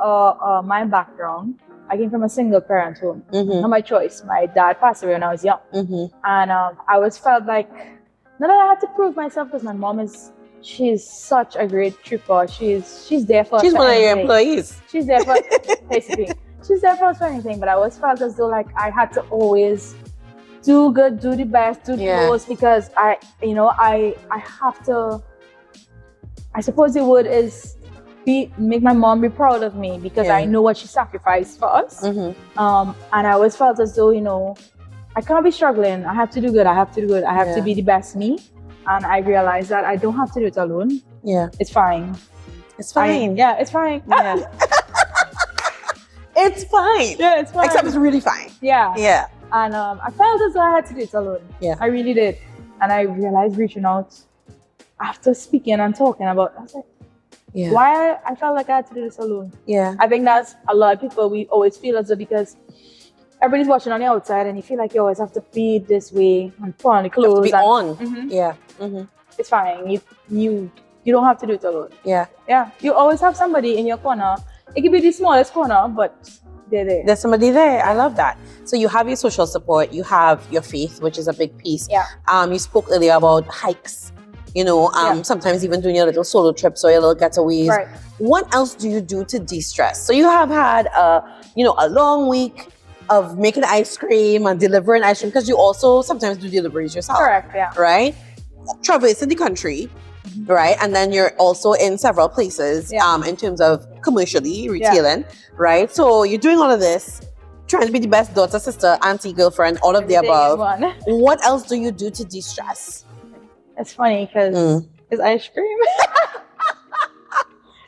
my background, I came from a single parent home. Not my choice. My dad passed away when I was young. And I always felt like, not that I had to prove myself because my mom she's such a great trooper. She's there for us. She's one of your employees. She's there for basically. She's there for us for anything. But I always felt as though like I had to always do good, do the best, do the most, because I have to. I suppose the word is make my mom be proud of me because I know what she sacrificed for us. And I always felt as though, you know, I can't be struggling. I have to do good. I have to be the best me. And I realized that I don't have to do it alone. It's fine. It's fine. It's fine. It's fine. It's fine. Except it's really fine. And I felt as though I had to do it alone. I really did. And I realized reaching out after speaking and talking about, I was like, why I felt like I had to do this alone. I think that's a lot of people, we always feel as though because everybody's watching on the outside and you feel like you always have to be this way and put on the clothes. You have to be on. It's fine. You don't have to do it alone. You always have somebody in your corner. It could be the smallest corner, but they're there. There's somebody there. I love that. So you have your social support, you have your faith, which is a big piece. You spoke earlier about hikes, you know, sometimes even doing your little solo trips or your little getaways. What else do you do to de-stress? So you have had a long week of making ice cream and delivering ice cream, because you also sometimes do deliveries yourself. Right? Traversing the country, right? And then you're also in several places in terms of commercially retailing, right? So you're doing all of this, trying to be the best daughter, sister, auntie, girlfriend, all of the above. What else do you do to de-stress? It's funny because it's ice cream.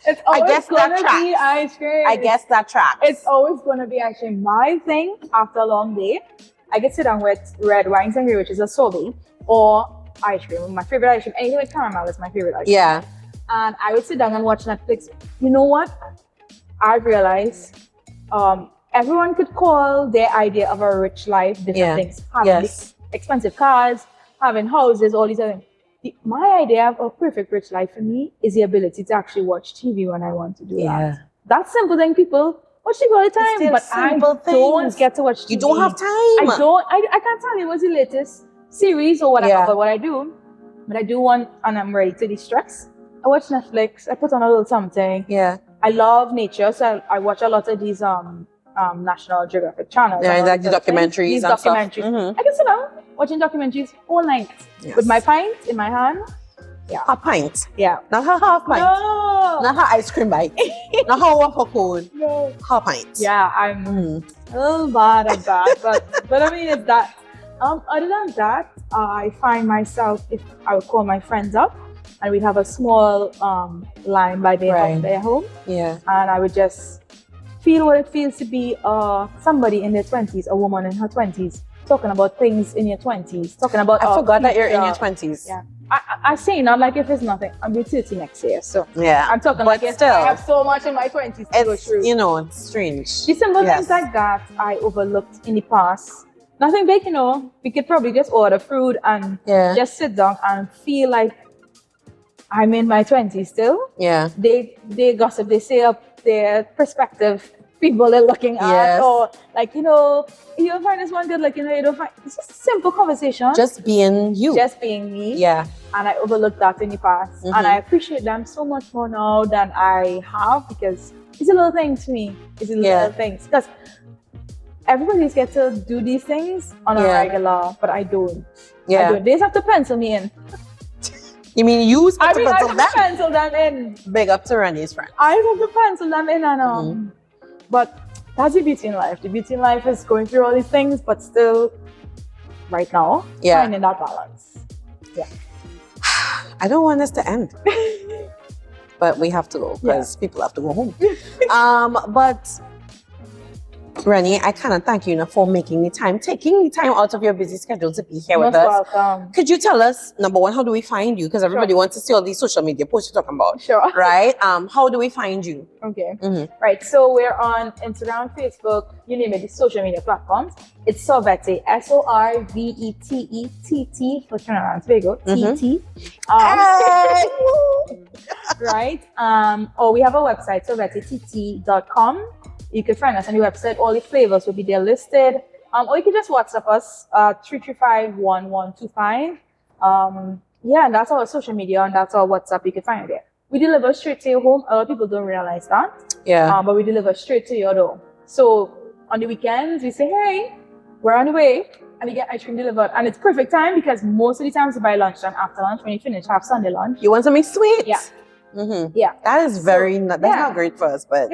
It's I always guess that gonna be tracks. ice cream. I guess that tracks. It's always gonna be ice cream. My thing after a long day, I get sit down with red wine sangria, which is a sorbet, or ice cream. My favorite ice cream. Anything with caramel is my favorite ice cream. Yeah. And I would sit down and watch Netflix. You know what? I realized everyone could call their idea of a rich life different things. Having expensive cars, having houses, all these other things. My idea of a perfect rich life for me is the ability to actually watch TV when I want to do that. That's simple thing, people watch TV all the time, but I don't get to watch TV. You don't have time. I can't tell you what's the latest series or whatever, but what I do, want, and I'm ready to de-stress, I watch Netflix, I put on a little something. Yeah. I love nature, so I watch a lot of these National Geographic channels. Yeah, like the documentaries and stuff. Mm-hmm. I can sit down watching documentaries all night with my pint in my hand. Yeah. A pint. Yeah. Not her half pint. No. Not her ice cream bite. Not her waffle cone. No. Her pint. Yeah, I'm a little bad at that, but I mean it's that. Other than that, I find myself, if I would call my friends up and we'd have a small line by their home. Yeah. And I would just feel what it feels to be somebody in their 20s, a woman in her 20s, talking about things in your 20s, talking about... I forgot that you're in your 20s. Yeah. I say not like if it's nothing. I'm be 30 next year, so yeah. I'm talking like still, I have so much in my 20s to go through. You know, it's strange. The simple things like that I overlooked in the past. Nothing big, you know. We could probably just order food and just sit down and feel like I'm in my 20s still. Yeah. They gossip, they say up their perspective people they're looking at, or like, you know, you don't find this one good, like, you know, you don't find, it's just a simple conversation. Just being you. Just being me. Yeah. And I overlooked that in the past. And I appreciate them so much more now than I have, because it's a little thing to me. It's a little things. Because everybody's get to do these things on a regular, but I don't. Yeah. I don't. They just have to pencil me in. You mean you have to pencil them in. Big up to Renee's friend. I have to pencil them in and but that's the beauty in life. The beauty in life is going through all these things, but still, right now, finding that balance. Yeah. I don't want this to end, but we have to go because people have to go home. But Renee, I cannot thank you enough for taking the time out of your busy schedule to be here with us. Welcome. Could you tell us, number one, how do we find you? Because everybody wants to see all these social media posts you're talking about. Sure. Right? How do we find you? Okay. Right. So we're on Instagram, Facebook, you name it, the social media platforms. It's Sorvete, Sorvetett for Trinidad and Tobago. TT. Right. Or we have a website, sorvetett.com. You can find us on the website. All the flavors will be there listed. Or you can just WhatsApp us 335-1125. And that's our social media and that's our WhatsApp. You can find it there. We deliver straight to your home. A lot of people don't realize that. Yeah. But we deliver straight to your door. So on the weekends, we say, hey, we're on the way, and you get ice cream delivered. And it's perfect time because most of the times you buy lunchtime after lunch. When you finish, have Sunday lunch. You want something sweet? Yeah. Yeah. That is that's not great for us, but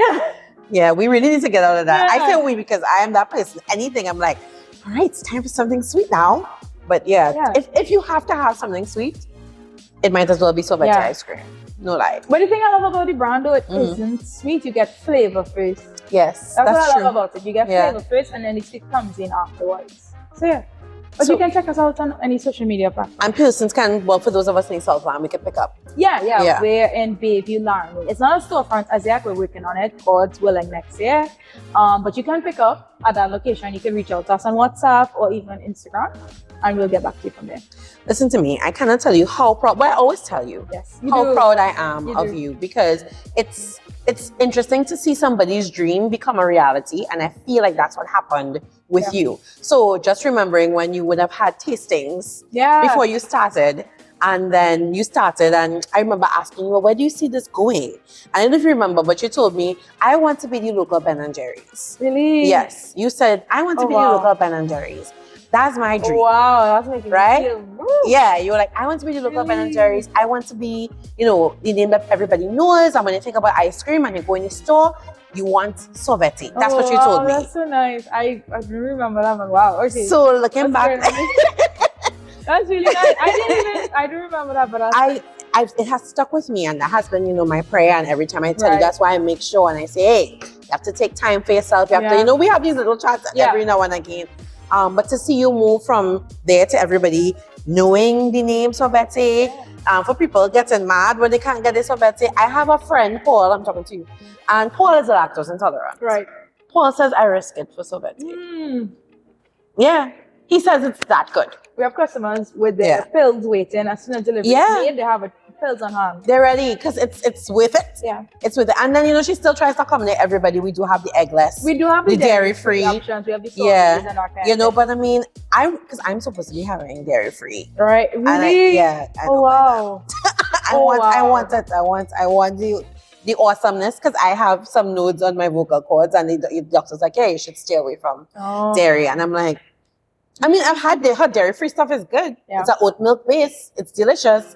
yeah, we really need to get out of that. I feel weird because I am that person. Anything, I'm like, all right, it's time for something sweet now. But if you have to have something sweet, it might as well be Sorvete ice cream. No lie. But the thing I love about the brand, though, it isn't sweet. You get flavor first. Yes, that's what I love about it. You get flavor first, and then the sweet comes in afterwards. So yeah. But you can check us out on any social media platform. And persons can, for those of us in Southland, we can pick up. Yeah. We're in Bayview, Laramie. It's not a storefront as yet. We're working on it. God's willing next year. But you can pick up at that location. You can reach out to us on WhatsApp or even Instagram, and we'll get back to you from there. Listen to me. I cannot tell you how proud, but I always tell you how proud I am of you, because it's interesting to see somebody's dream become a reality, and I feel like that's what happened with you. So just remembering when you would have had tastings before you started, and then you started, and I remember asking you, well, where do you see this going? I don't know if you remember, but you told me, I want to be the local Ben and Jerry's. Really? Yes. You said, I want to be the local Ben and Jerry's. That's my dream. Wow, that's making me feel. Yeah, you were like, I want to be the local Ben and Jerry's. I want to be, the name that everybody knows. And when you think about ice cream and you go in the store, you want Sorvete. That's what you told me. That's so nice. I remember that one. Wow. Okay. So looking back, that's really nice. I don't remember that, but it has stuck with me, and that has been, my prayer. And every time I tell you, Right. that's why I make sure and I say, hey, you have to take time for yourself. You have to, we have these little chats every now and again. But to see you move from there to everybody knowing the name Sorvete, for people getting mad when they can't get the Sorvete. I have a friend, Paul, I'm talking to you, and Paul is lactose intolerant. Right. Paul says I risk it for Sorvete. Yeah. He says it's that good. We have customers with their pills waiting. As soon as delivery is made, they have pills on hand. They're ready because it's with it. Yeah. It's with it. And then, she still tries to accommodate everybody. We do have the eggless. We do have the dairy-free options. We have the sorbetes and our kind of but I mean, because I'm supposed to be having dairy-free. Right. Really? I oh, wow. I want it. I want the awesomeness, because I have some nodes on my vocal cords, and the doctor's like, hey, you should stay away from dairy. And I'm like, I mean, I've had her dairy-free stuff is good. Yeah. It's an oat milk base. It's delicious.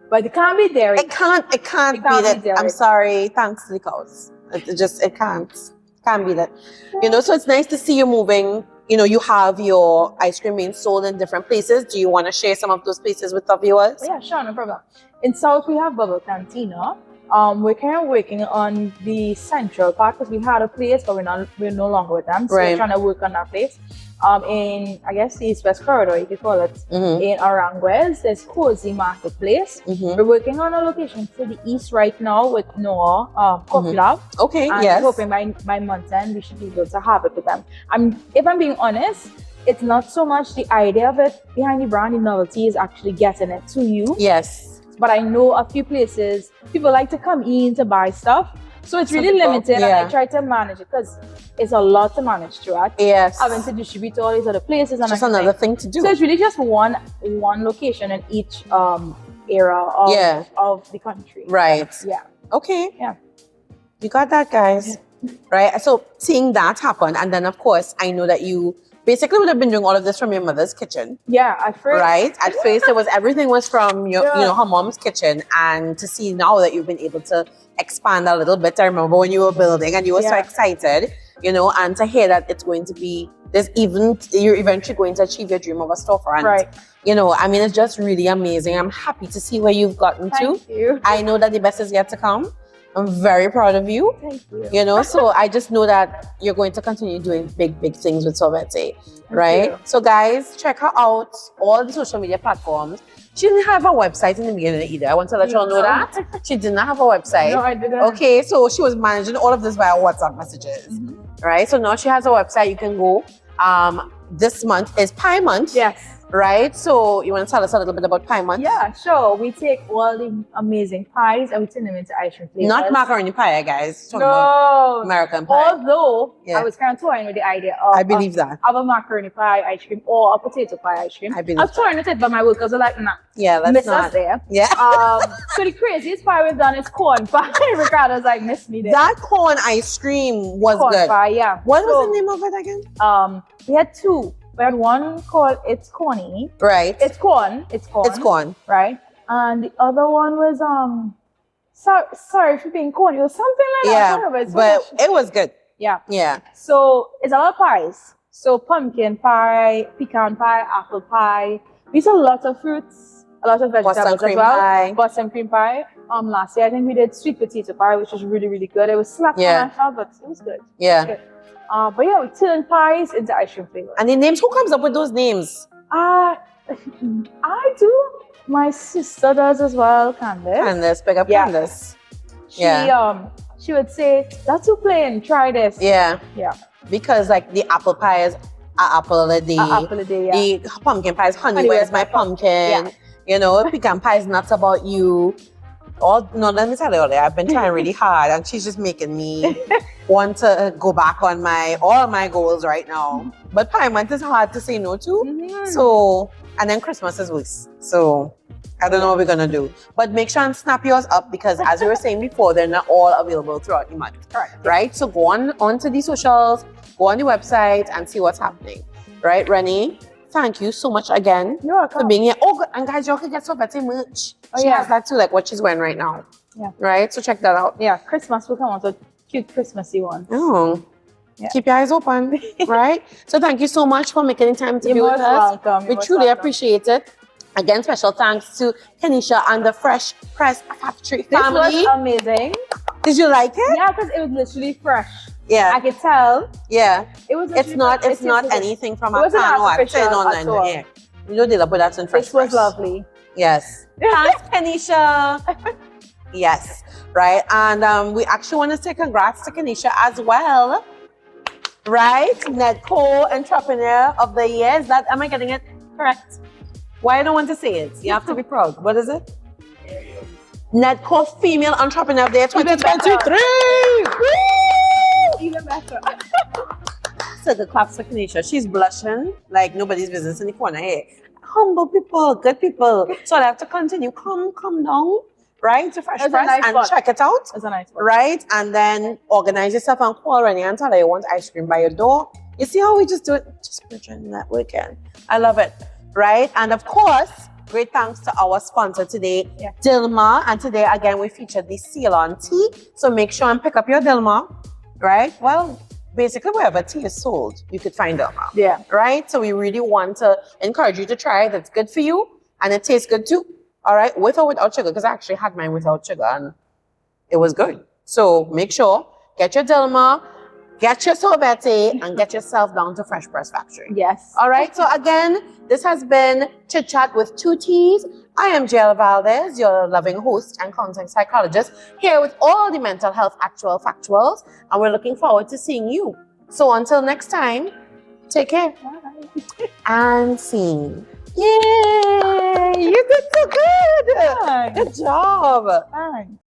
But it can't be dairy. It can't beat it. I'm sorry. Thanks to the cows. It can't beat it. So it's nice to see you moving. You have your ice cream being sold in different places. Do you want to share some of those places with the viewers? Yeah, sure, no problem. In South, we have Bubble Cantina. We're kind of working on the central part because we had a place, but we're no longer with them. So we're trying to work on that place. In, I guess, the East-West corridor, you could call it, in Aranguez, there's Cozy Marketplace. We're working on a location for the East right now with Noah Coffee Lab. Okay, and yes. hoping by month end, we should be able to have it with them. If I'm being honest, it's not so much the idea of it behind the brand, the novelty is actually getting it to you. Yes. But I know a few places, people like to come in to buy stuff. So it's really limited, and I try to manage it because it's a lot to manage through it. Yes. Having to distribute to all these other places. And just another thing to do. So it's really just one location in each area of the country. Right. Yeah. Okay. Yeah. You got that, guys. Yeah. Right. So seeing that happen, and then of course, I know that you basically would have been doing all of this from your mother's kitchen. Yeah, at first. Right? At first, everything was from your, her mom's kitchen, and to see now that you've been able to expand a little bit. I remember when you were building and you were so excited, and to hear that it's going to be, you're eventually going to achieve your dream of a storefront. Right. I mean, it's just really amazing. I'm happy to see where you've gotten to. Thank you. I know that the best is yet to come. I'm very proud of you. Thank you. So I just know that you're going to continue doing big, big things with Sorvete, right? So guys, check her out, all the social media platforms. She didn't have a website in the beginning either. I want to let you all know that. She did not have a website. No, I didn't. Okay, so she was managing all of this via WhatsApp messages, right? So now she has a website. You can go. This month is Pie Month. Yes. Right? So you want to tell us a little bit about Pie Month? Yeah, sure. We take all the amazing pies and we turn them into ice cream flavors. Not macaroni pie, guys. No. American pie. Although, I was kind of toying with the idea of, I believe that. Of a macaroni pie ice cream or a potato pie ice cream. I believe was toying with it, but my workers are like, nah. Yeah, let's miss not. Us there. Yeah. So the craziest pie we've done is corn pie. Ricardo's like, miss me there. That corn ice cream was corn good. Pie, yeah. What was the name of it again? We had two. We had one called It's Corny. Right. It's corn. It's corn. Right. And the other one was sorry for being corny. It was something like that. Yeah, but it was good. Yeah. Yeah. So it's a lot of pies. So pumpkin pie, pecan pie, apple pie. These are a lot of fruits, a lot of vegetables as well. Pie. Boston cream pie. Last year I think we did sweet potato pie, which was really, really good. It was slapped on my mouth, but it was good. Yeah. It was good. But yeah, we turn pies into ice cream flavors. And the names, who comes up with those names? I do. My sister does as well, Candace. Candace, pick up Candace. She would say, that's too plain, try this. Yeah. Yeah. Because like the apple pie is apple a day. Apple a day, yeah. The pumpkin pie is honey, where's my pumpkin? Yeah. Pecan pie is nuts about you. Let me tell you, I've been trying really hard, and she's just making me want to go back on all my goals right now. But Pie Month is hard to say no to. So, and then Christmas is worse. So, I don't know what we're gonna do. But make sure and snap yours up, because as we were saying before, they're not all available throughout the month. Correct. Right? So go on to the socials, go on the website, and see what's happening. Right, Renee? Thank you so much again for being here. Oh, and guys, y'all can get Sorvete merch. She has that too, like what she's wearing right now. Yeah. Right? So check that out. Yeah, Christmas will come out, so cute Christmassy ones. Oh. Yeah. Keep your eyes open. Right? So thank you so much for making the time to be with us. Welcome. We truly appreciate it. Again, special thanks to Kenisha and the Fresh Press Factory This family. was amazing. Did you like it? Yeah, because it was literally fresh. I Yeah. could tell Yeah. it was. It's literally not fresh. it's not tasted good. anything from It a wasn't can or artificial tin on at all. yeah. You know they'll put that in Fresh This was Press. lovely. Yes. Thanks, Kenisha. Yes. Right. And we actually want to say congrats to Kenisha as well. Right? Netco Entrepreneur of the Year. Is that, am I getting it correct? Why I don't want to say it? You have to be proud. What is it? Netco Female Entrepreneur of the Year 2023. Even better. So the claps for Kenisha. She's blushing like nobody's business in the corner here. Humble people, good people. So I have to continue. Come down, right? To Fresh That's a Press nice and spot. check it out. That's a nice one. Right? And then organize yourself and call Renee and tell her you want ice cream by your door. You see how we just do it? Just pretend that weekend. I love it. Right? And of course, great thanks to our sponsor today, Yeah. Dilmah. And today, again, we featured the Ceylon tea. So make sure and pick up your Dilmah. Right? Well, basically, wherever tea is sold, you could find Dilmah. Yeah. Right? So we really want to encourage you to try it. It's good for you and it tastes good too. All right? With or without sugar, because I actually had mine without sugar and it was good. So make sure, get your Dilmah, get your Sorvete, and get yourself down to Fresh Press Factory. Yes. All right? So again, this has been Chit Chat with 2 T's. I am jvaldez, your loving host and counseling psychologist, here with all the mental health actual factuals, and we're looking forward to seeing you. So until next time, take care. Bye. And scene. Yay! You did so good! Thanks. Good job! Thanks.